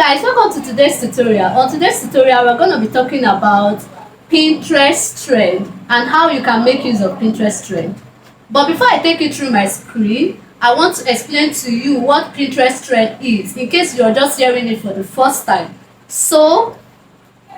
Guys, welcome to today's tutorial. On today's tutorial, we're going to be talking about Pinterest trend and how you can make use of Pinterest trend. But before I take you through my screen, I want to explain to you what Pinterest trend is in case you're just hearing it for the first time. So,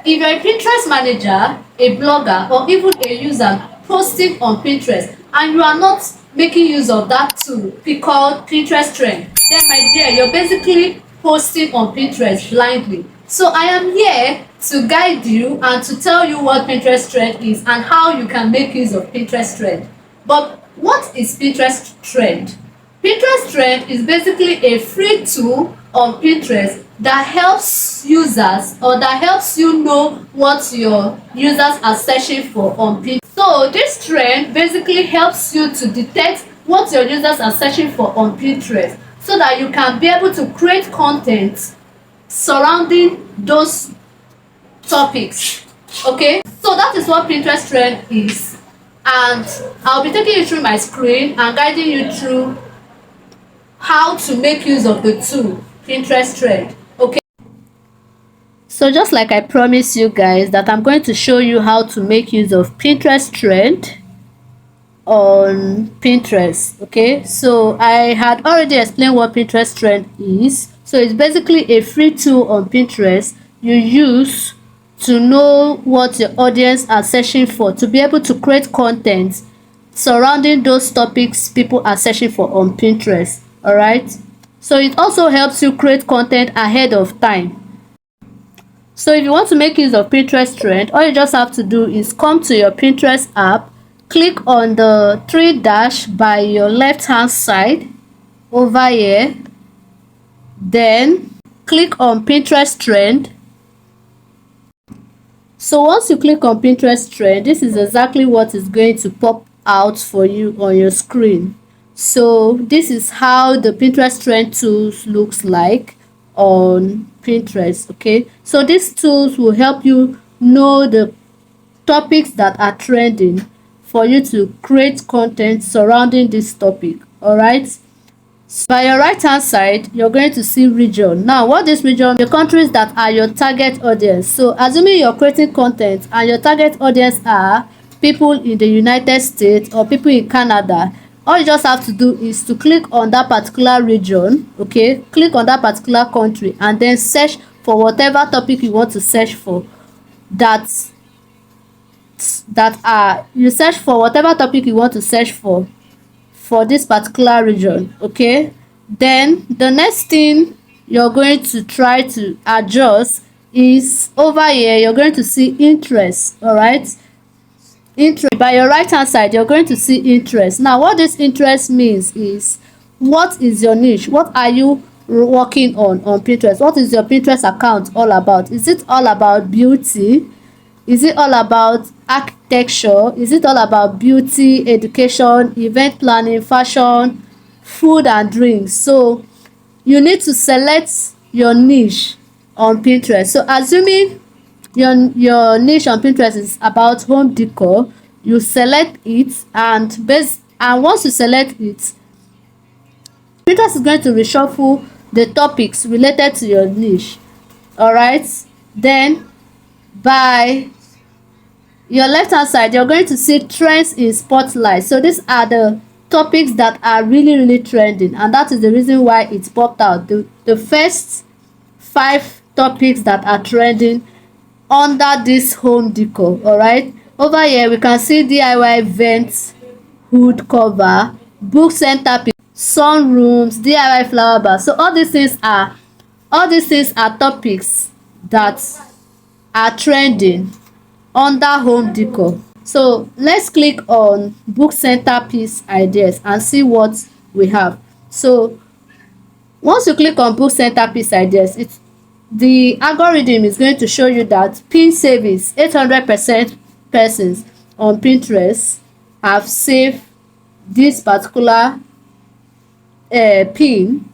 if you're a Pinterest manager, a blogger, or even a user posting on Pinterest and you are not making use of that tool called Pinterest trend, then my dear, you're basically posting on Pinterest blindly. So I am here to guide you and to tell you what Pinterest trend is and how you can make use of Pinterest trend. But what is Pinterest trend? Pinterest trend is basically a free tool on Pinterest that helps users, or that helps you know what your users are searching for on Pinterest. So this trend basically helps you to detect what your users are searching for on Pinterest, so that you can be able to create content surrounding those topics. Okay, so that is what Pinterest trend is, and I'll be taking you through my screen and guiding you through how to make use of the tool Pinterest trend. Okay, so just like I promised you guys that I'm going to show you how to make use of Pinterest trend on Pinterest. Okay, so I had already explained what Pinterest trend is. So it's basically a free tool on Pinterest you use to know what your audience are searching for, to be able to create content surrounding those topics people are searching for on Pinterest. All right, so it also helps you create content ahead of time. So if you want to make use of Pinterest trend, all you just have to do is come to your Pinterest app, click on the three dash by your left hand side over here, then click on Pinterest trend. So once you click on Pinterest trend, this is exactly what is going to pop out for you on your screen. So this is how the Pinterest trend tools looks like on Pinterest. Okay, so these tools will help you know the topics that are trending for you to create content surrounding this topic. All right, so by your right hand side, you're going to see region. Now what this region, the countries that are your target audience. So assuming you're creating content and your target audience are people in the United States or people in Canada, all you just have to do is to click on that particular region. Okay, click on that particular country and then search for whatever topic you want to search for. You search for whatever topic you want to search for this particular region. Okay, then the next thing you're going to try to adjust is over here. You're going to see interest. All right, interest by your right hand side, you're going to see interest. Now what this interest means is, what is your niche? What are you working on Pinterest? What is your Pinterest account all about? Is it all about beauty? Is it all about architecture? Is it all about beauty, education, event planning, fashion, food and drinks? So you need to select your niche on Pinterest. So assuming your niche on Pinterest is about home decor, you select it, and once you select it, Pinterest is going to reshuffle the topics related to your niche. All right, then by your left hand side, you're going to see trends in spotlight. So these are the topics that are really trending, and that is the reason why it popped out. The first 5 topics that are trending under this home decor. All right, over here we can see DIY vent hood cover, book centerpiece, sunrooms, DIY flower bar. So all these things are topics that are trending under home decor. So let's click on book centerpiece ideas and see what we have. So once you click on book centerpiece ideas, the algorithm is going to show you that pin savings, 800% persons on Pinterest have saved this particular pin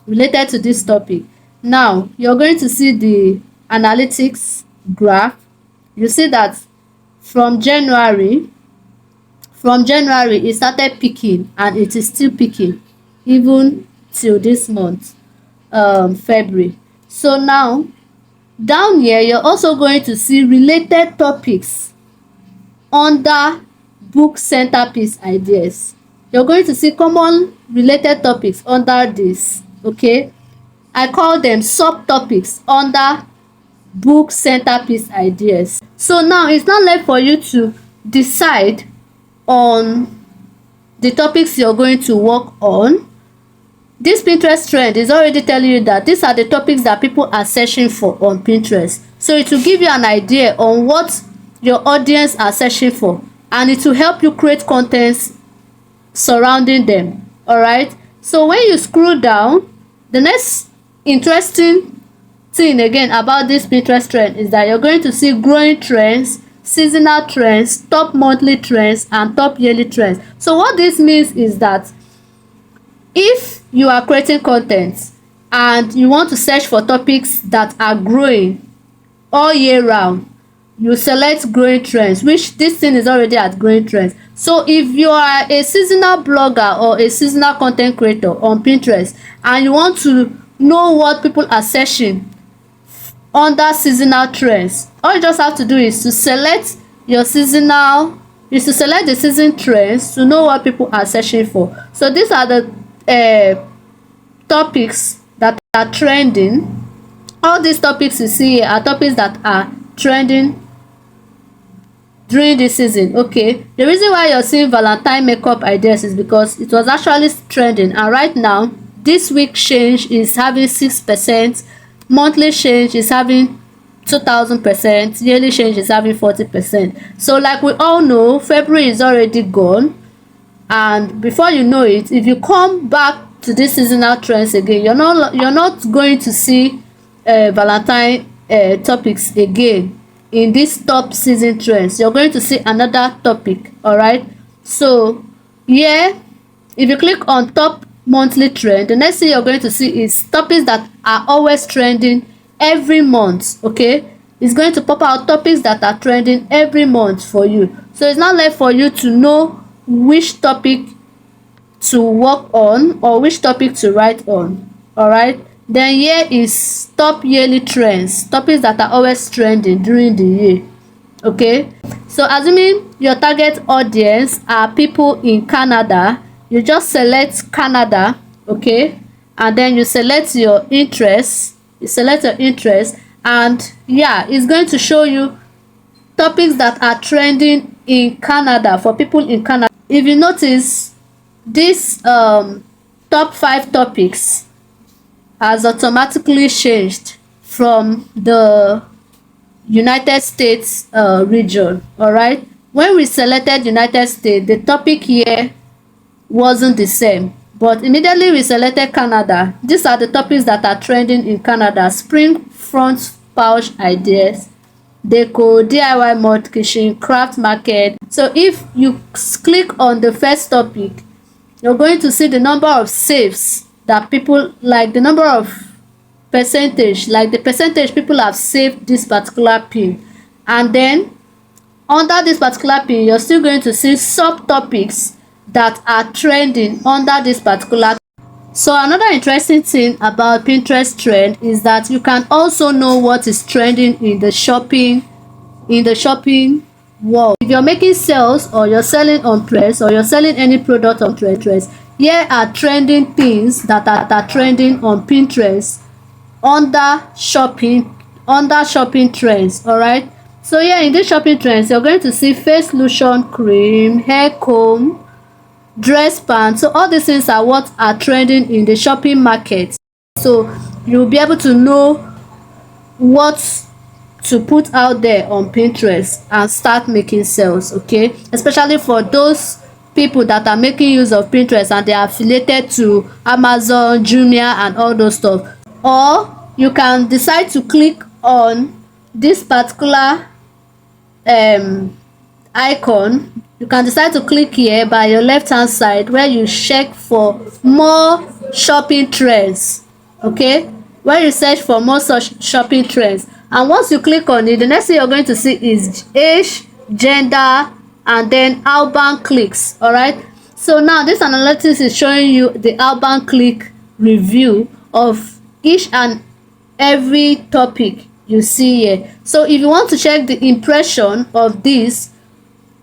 related to this topic. Now you're going to see the analytics graph. You see that from January it started picking, and it is still picking even till this month, February. So now down here you're also going to see related topics under book centerpiece ideas. You're going to see common related topics under this. Okay, I call them subtopics under book centerpiece ideas. So now it's not left for you to decide on the topics you're going to work on. This Pinterest trend is already telling you that these are the topics that people are searching for on Pinterest. So it will give you an idea on what your audience are searching for, and it will help you create content surrounding them. All right, so when you scroll down, the next interesting thing again about this Pinterest trend is that you're going to see growing trends, seasonal trends, top monthly trends, and top yearly trends. So what this means is that if you are creating content and you want to search for topics that are growing all year round, you select growing trends, which this thing is already at growing trends. So if you are a seasonal blogger or a seasonal content creator on Pinterest and you want to know what people are searching under seasonal trends, all you just have to do is to select the season trends to know what people are searching for. So these are the topics that are trending. All these topics you see here are topics that are trending during this season. Okay, the reason why you're seeing Valentine makeup ideas is because it was actually trending, and right now this week change is having 6%, monthly change is having 2000%, yearly change is having 40%. So like we all know, February is already gone, and before you know it, if you come back to this seasonal trends again, you're not going to see Valentine topics again in this top season trends. You're going to see another topic. All right, so yeah, if you click on top monthly trend, the next thing you're going to see is topics that are always trending every month. Okay, it's going to pop out topics that are trending every month for you. So it's not left for you to know which topic to work on or which topic to write on. All right, then here is top yearly trends, topics that are always trending during the year. Okay, so assuming your target audience are people in Canada, you just select Canada. Okay, and then you select your interest, and yeah, it's going to show you topics that are trending in Canada for people in Canada. If you notice, this top 5 topics has automatically changed from the United States region. All right, when we selected United States, the topic here wasn't the same, but immediately we selected Canada. These are the topics that are trending in Canada: spring front pouch ideas, deco, DIY mud kitchen, craft market. So if you click on the first topic, you're going to see the number of saves that people like, the number of percentage, like the percentage people have saved this particular pin. And then under this particular pin, you're still going to see subtopics that are trending under this particular. So another interesting thing about Pinterest trend is that you can also know what is trending in the shopping world. If you're making sales or you're selling on Pinterest or you're selling any product on Pinterest, here are trending things that are trending on Pinterest under shopping trends. All right, so here in this shopping trends, you're going to see face lotion, cream, hair comb, dress pants. So all these things are what are trending in the shopping market. So you'll be able to know what to put out there on Pinterest and start making sales. Okay, especially for those people that are making use of Pinterest and they are affiliated to Amazon, Jumia, and all those stuff. Or you can decide to click on this particular icon. You can decide to click here by your left hand side where you check for more shopping trends. Okay, where you search for more such shopping trends, and once you click on it, the next thing you're going to see is age, gender, and then outbound clicks. All right, so now this analytics is showing you the outbound click review of each and every topic you see here. So if you want to check the impression of this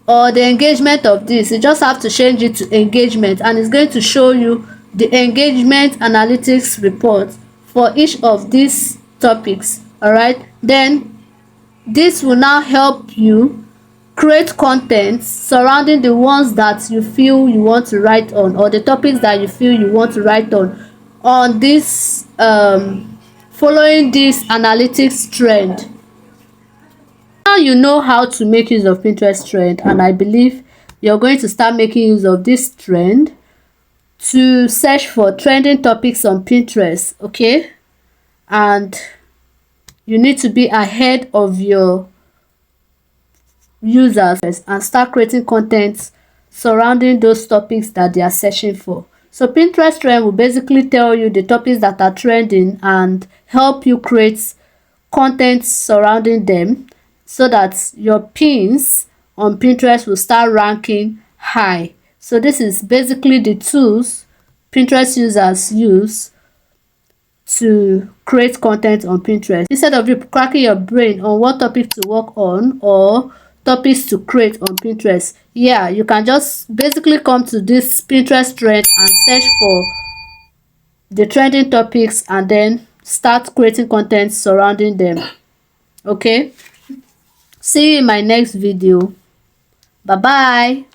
or the engagement of this, you just have to change it to engagement, and it's going to show you the engagement analytics report for each of these topics. All right, then this will now help you create content surrounding the ones that you feel you want to write on, or the topics that you feel you want to write on this following this analytics trend. Now you know how to make use of Pinterest trend, and I believe you're going to start making use of this trend to search for trending topics on Pinterest. Okay, and you need to be ahead of your users and start creating content surrounding those topics that they are searching for. So Pinterest trend will basically tell you the topics that are trending and help you create content surrounding them, so that your pins on Pinterest will start ranking high. So this is basically the tools Pinterest users use to create content on Pinterest. Instead of you cracking your brain on what topic to work on or topics to create on Pinterest, yeah, you can just basically come to this Pinterest trend and search for the trending topics and then start creating content surrounding them. Okay, see you in my next video. Bye bye.